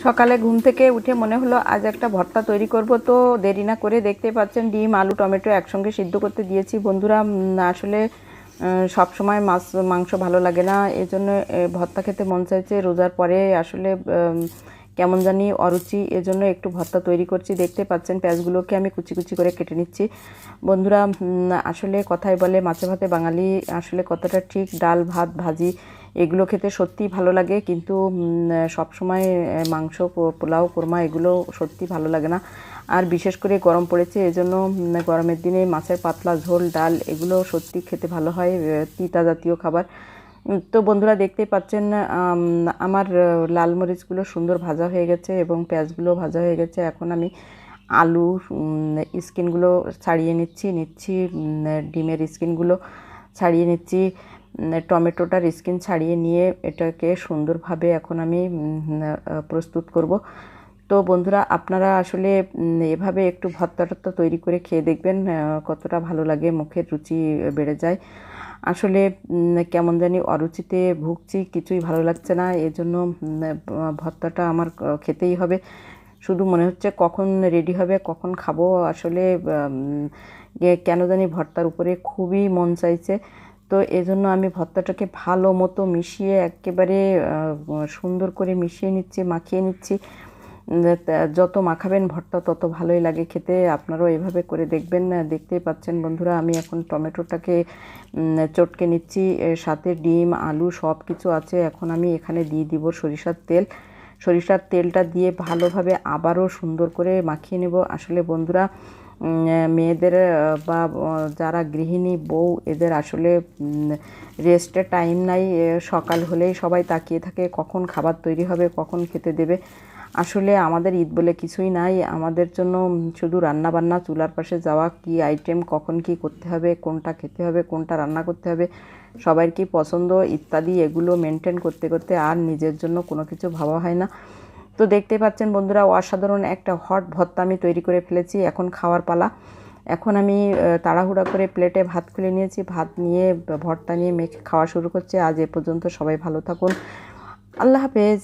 সকালে ঘুম থেকে উঠে মনে হলো আজ একটা ভর্তা তৈরি করব, তো দেরি না করে দেখতে পাচ্ছেন ডিম আলু টমেটো একসঙ্গে সিদ্ধ করতে দিয়েছি বন্ধুরা। আসলে সব সময় মাছ মাংস ভালো লাগে না, এজন্য ভর্তা খেতে মন চাইছে রোজার পরে। আসলে কেমন জানি অরুচি, এজন্য একটু ভর্তা তৈরি করছি। দেখতে পাচ্ছেন পেঁয়াজগুলোকে আমি কুচি কুচি করে কেটে নিচ্ছি বন্ধুরা। আসলে কথাই বলে মাছে ভাতে বাঙালি, আসলে কতটা ঠিক। ডাল ভাত ভাজি এগুলো খেতে সত্যিই ভালো লাগে, কিন্তু সব সময় মাংস পোলাও কোরমা এগুলো সত্যি ভালো লাগে না। আর বিশেষ করে গরম পড়েছে, এজন্য গরমের দিনে মাছের পাতলা ঝোল ডাল এগুলো সত্যি খেতে ভালো হয়, তিতা জাতীয় খাবার। তো বন্ধুরা দেখতেই পাচ্ছেন আমার লাল মরিচগুলো সুন্দর ভাজা হয়ে গেছে এবং পেঁয়াজগুলো ভাজা হয়ে গেছে। এখন আমি আলু স্কিনগুলো ছাড়িয়ে নিচ্ছি, ডিমের স্কিনগুলো ছাড়িয়ে নিচ্ছি, টমেটোটার স্কিন ছাড়িয়ে নিয়ে এটাকে সুন্দরভাবে এখন আমি প্রস্তুত করব। তো বন্ধুরা আপনারা আসলে এভাবে একটু ভর্তা টর্তা তৈরি করে খেয়ে দেখবেন, কতটা ভালো লাগে, মুখের রুচি বেড়ে যায়। আসলে কেমন জানি অরুচিতে ভুগছি, কিছুই ভালো লাগছে না, এজন্য ভর্তাটা আমার খেতেই হবে। শুধু মনে হচ্ছে কখন রেডি হবে, কখন খাবো। আসলে কেন জানি ভর্তার উপরে খুবই মন চাইছে। তো এজন্য আমি ভর্তাটাকে ভালো মতো মিশিয়ে একেবারে সুন্দর করে মিশিয়ে নিচ্ছি, মাখিয়ে নিচ্ছি। যত মাখাবেন ভর্তা তত ভালোই লাগে খেতে। আপনারাও এভাবে করে দেখবেন। দেখতেই পাচ্ছেন বন্ধুরা আমি এখন টমেটোটাকে চটকে নিচ্ছি, সাথে ডিম আলু সব কিছু আছে। এখন আমি এখানে দিয়ে দিব সরিষার তেল। সরিষার তেলটা দিয়ে ভালোভাবে আবারও সুন্দর করে মাখিয়ে নেব। আসলে বন্ধুরা মেয়েদের বা যারা গৃহিণী বউ এদের আসলে রেস্টের টাইম নাই। সকাল হলেই সবাই তাকিয়ে থাকে কখন খাবার তৈরি হবে, কখন খেতে দেবে। আসলে আমাদের ঈদ বলে কিছুই নাই, আমাদের জন্য শুধু রান্না বান্না, চুলার পাশে যাওয়া, কি আইটেম কখন কি করতে হবে, কোনটা খেতে হবে, কোনটা রান্না করতে হবে, সবার কি পছন্দ ইত্যাদি এগুলো মেনটেন করতে করতে আর নিজের জন্য কোনো কিছু ভাবা হয় না। তো দেখতে পাচ্ছেন বন্ধুরা অসাধারণ একটা হট ভর্তা আমি তৈরি করে ফেলেছি। এখন খাওয়ার পালা। এখন আমি তাড়াহুড়া করে প্লেটে ভাত খুলে নিয়েছি, ভাত নিয়ে ভর্তা নিয়ে মেখে খাওয়া শুরু করছি। আজ এ পর্যন্ত, সবাই ভালো থাকুন, আল্লাহ হাফেজ।